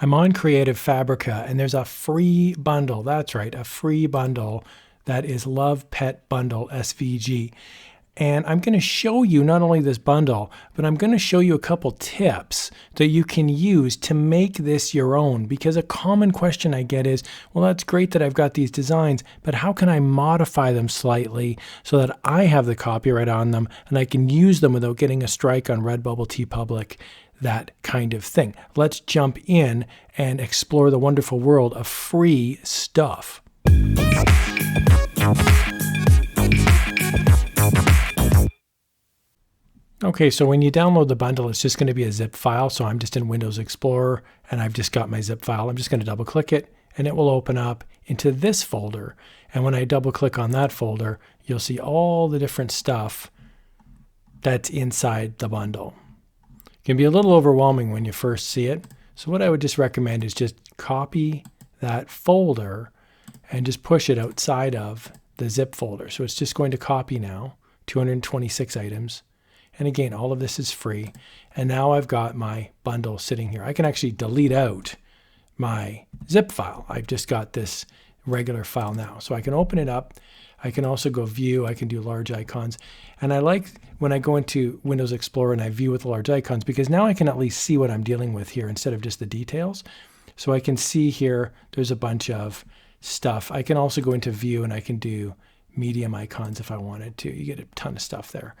I'm on Creative Fabrica and there's a free bundle. That's right, a free bundle that is Love Pet Bundle SVG. And I'm going to show you not only this bundle, but I'm going to show you a couple tips that you can use to make this your own. Because a common question I get is, well, that's great that I've got these designs, but how can I modify them slightly so that I have the copyright on them and I can use them without getting a strike on Redbubble, TeePublic, that kind of thing. Let's jump in and explore the wonderful world of free stuff. Okay, so when you download the bundle, it's just going to be a zip file. So I'm just in Windows Explorer and I've just got my zip file. I'm just going to double click it and it will open up into this folder. And when I double click on that folder, you'll see all the different stuff that's inside the bundle. It can be a little overwhelming when you first see it. So what I would just recommend is just copy that folder and just push it outside of the zip folder. So it's just going to copy now, 226 items. And again, all of this is free. And now I've got my bundle sitting here. I can actually delete out my zip file. I've just got this regular file now. So I can open it up. I can also go view. I can do large icons. And I like when I go into Windows Explorer and I view with large icons because now I can at least see what I'm dealing with here instead of just the details. So I can see here, there's a bunch of stuff. I can also go into view and I can do medium icons if I wanted to. You get a ton of stuff there.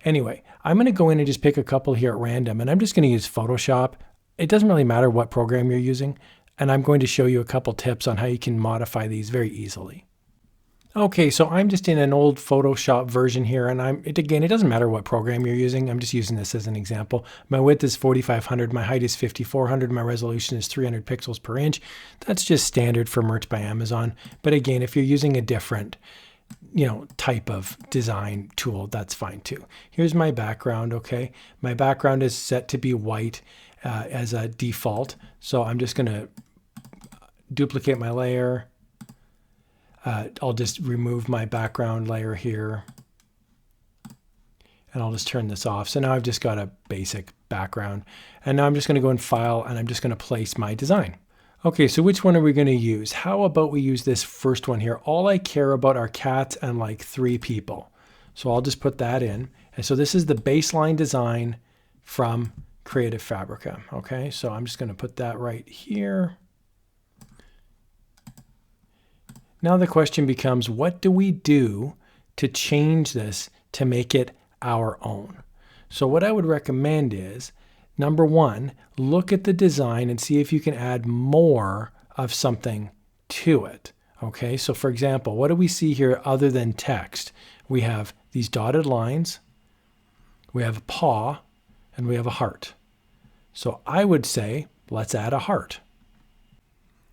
Anyway, I'm going to go in and just pick a couple here at random, and I'm just going to use Photoshop. It doesn't really matter what program you're using, and I'm going to show you a couple tips on how you can modify these very easily. Okay, so I'm just in an old Photoshop version here, and again, it doesn't matter what program you're using. I'm just using this as an example. My width is 4500, my height is 5400, my resolution is 300 pixels per inch. That's just standard for Merch by Amazon. But again, if you're using a different type of design tool, that's fine too. Here's my background, okay? My background is set to be white as a default. So I'm just gonna duplicate my layer. I'll just remove my background layer here. And I'll just turn this off. So now I've just got a basic background. And now I'm just gonna go in File and I'm just gonna place my design. Okay, so which one are we going to use? How about we use this first one here? All I care about are cats and like 3 people. So I'll just put that in. And so this is the baseline design from Creative Fabrica. Okay, so I'm just going to put that right here. Now the question becomes, what do we do to change this to make it our own? So what I would recommend is, number one, look at the design and see if you can add more of something to it. Okay, so for example, what do we see here other than text? We have these dotted lines, we have a paw, and we have a heart. So I would say, let's add a heart.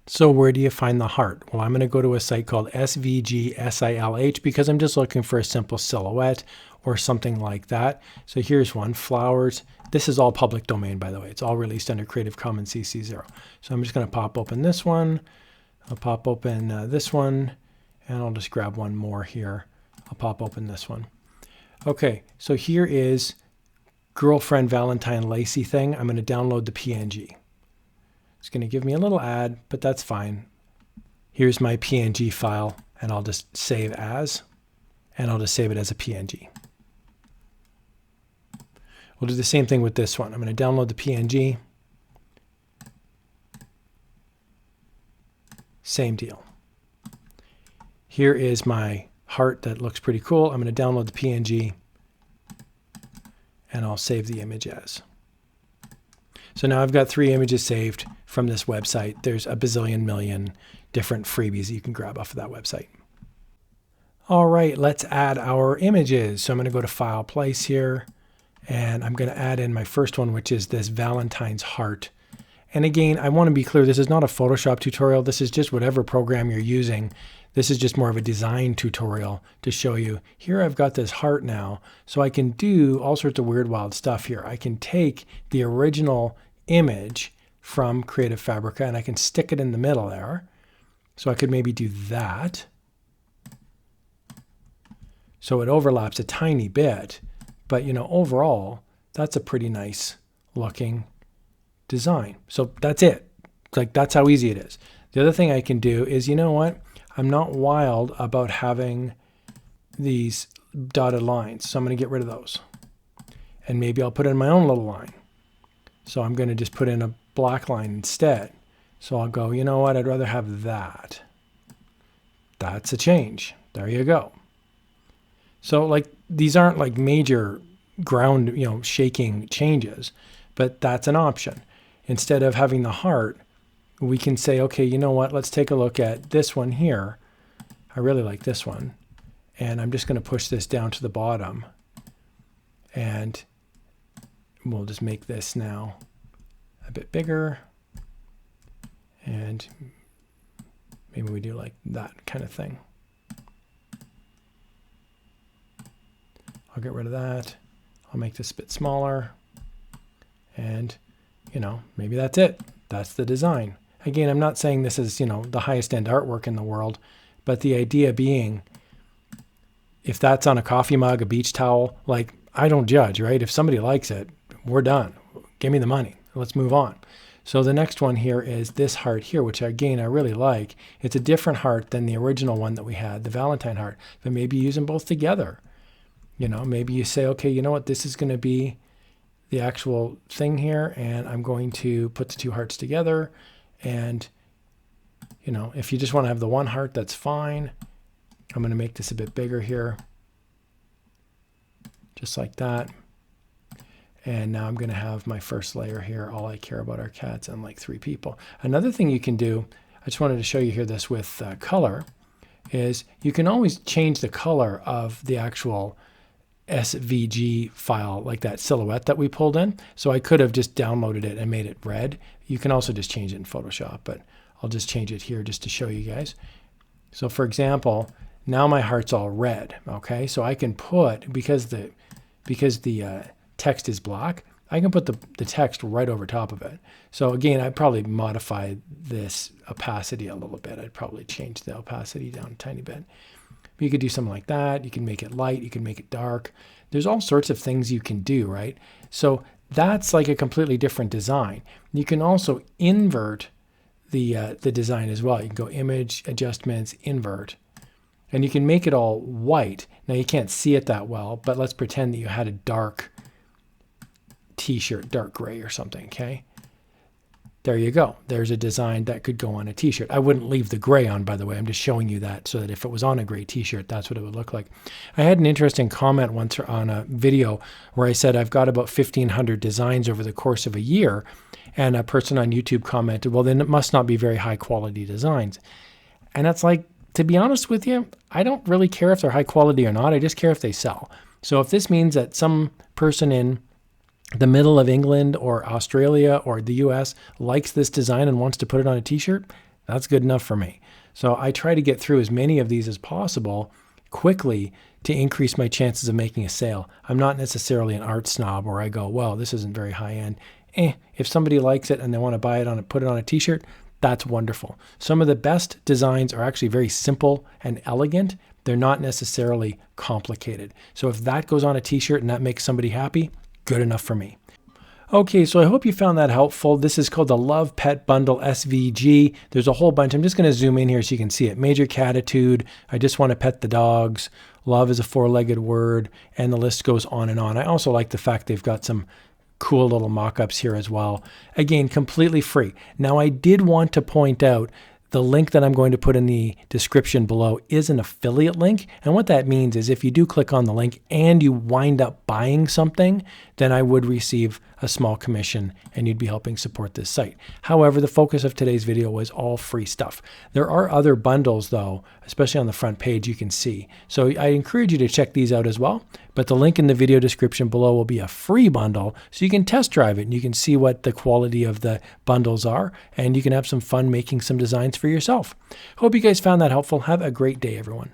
So where do you find the heart? Well, I'm going to go to a site called SVGsilh because I'm just looking for a simple silhouette or something like that. So here's one, flowers. This is all public domain, by the way. It's all released under Creative Commons CC0. So I'm just going to pop open this one. I'll pop open this one, and I'll just grab one more here. I'll pop open this one. Okay, so here is girlfriend Valentine Lacey thing. I'm going to download the PNG. It's going to give me a little ad, but that's fine. Here's my PNG file, and I'll just save as, and I'll just save it as a PNG. We'll do the same thing with this one. I'm going to download the PNG. Same deal. Here is my heart that looks pretty cool. I'm going to download the PNG, and I'll save the image as. So now I've got 3 images saved from this website. There's a bazillion million different freebies that you can grab off of that website. All right, let's add our images. So I'm going to go to File, Place here, and I'm going to add in my first one, which is this Valentine's heart. And again, I want to be clear, this is not a Photoshop tutorial. This is just whatever program you're using. This is just more of a design tutorial to show you. Here I've got this heart now, so I can do all sorts of weird, wild stuff here. I can take the original image from Creative Fabrica and I can stick it in the middle there. So I could maybe do that. So it overlaps a tiny bit, but overall, that's a pretty nice looking design. So that's it. Like, that's how easy it is. The other thing I can do is, you know what? I'm not wild about having these dotted lines, so I'm going to get rid of those. And maybe I'll put in my own little line. So I'm going to just put in a black line instead. So I'll go, you know what? I'd rather have that. That's a change. There you go. So like, these aren't like major ground, shaking changes, but that's an option. Instead of having the heart, we can say, okay, you know what? Let's take a look at this one here. I really like this one. And I'm just going to push this down to the bottom. And we'll just make this now a bit bigger. And maybe we do like that kind of thing. I'll get rid of that. I'll make this a bit smaller. And, maybe that's it. That's the design. Again, I'm not saying this is, the highest end artwork in the world, but the idea being, if that's on a coffee mug, a beach towel, like, I don't judge, right? If somebody likes it, we're done. Give me the money. Let's move on. So the next one here is this heart here, which again, I really like. It's a different heart than the original one that we had, the Valentine heart, but maybe use them both together. Maybe you say, okay, you know what? This is going to be the actual thing here, and I'm going to put the two hearts together. And, if you just want to have the one heart, that's fine. I'm going to make this a bit bigger here, just like that. And now I'm going to have my first layer here. All I care about are cats and like 3 people. Another thing you can do, I just wanted to show you here this with color, is you can always change the color of the actual SVG file, like that silhouette that we pulled in. So I could have just downloaded it and made it red. You can also just change it in Photoshop, but I'll just change it here just to show you guys. So for example, now my heart's all red, okay? So I can put, because the text is black, I can put the text right over top of it. So again, I'd probably modify this opacity a little bit. I'd probably change the opacity down a tiny bit. You could do something like that. You can make it light. You can make it dark. There's all sorts of things you can do, right? So that's like a completely different design. You can also invert the design as well. You can go Image, Adjustments, Invert, and you can make it all white. Now you can't see it that well, but let's pretend that you had a dark t-shirt, dark gray or something, okay? There you go. There's a design that could go on a t-shirt. I wouldn't leave the gray on, by the way. I'm just showing you that so that if it was on a gray t-shirt, that's what it would look like. I had an interesting comment once on a video where I said I've got about 1,500 designs over the course of a year, and a person on YouTube commented, well, then it must not be very high quality designs. And that's like, to be honest with you, I don't really care if they're high quality or not. I just care if they sell. So if this means that some person in the middle of England or Australia or the US likes this design and wants to put it on a t-shirt, that's good enough for me. So I try to get through as many of these as possible quickly to increase my chances of making a sale. I'm not necessarily an art snob where I go, well, this isn't very high end. If somebody likes it and they want to buy it put it on a t-shirt, that's wonderful. Some of the best designs are actually very simple and elegant. They're not necessarily complicated. So if that goes on a t-shirt and that makes somebody happy, good enough for me. Okay, so I hope you found that helpful. This is called the Love Pet Bundle SVG. There's a whole bunch. I'm just going to zoom in here so you can see it. Major catitude, I just want to pet the dogs. Love is a 4-legged word, and the list goes on and on. I also like the fact they've got some cool little mock-ups here as well. Again, completely free. Now, I did want to point out the link that I'm going to put in the description below is an affiliate link. And what that means is if you do click on the link and you wind up buying something, then I would receive a small commission and you'd be helping support this site. However, the focus of today's video was all free stuff. There are other bundles though, especially on the front page you can see. So I encourage you to check these out as well. But the link in the video description below will be a free bundle so you can test drive it and you can see what the quality of the bundles are and you can have some fun making some designs for yourself. Hope you guys found that helpful. Have a great day, everyone.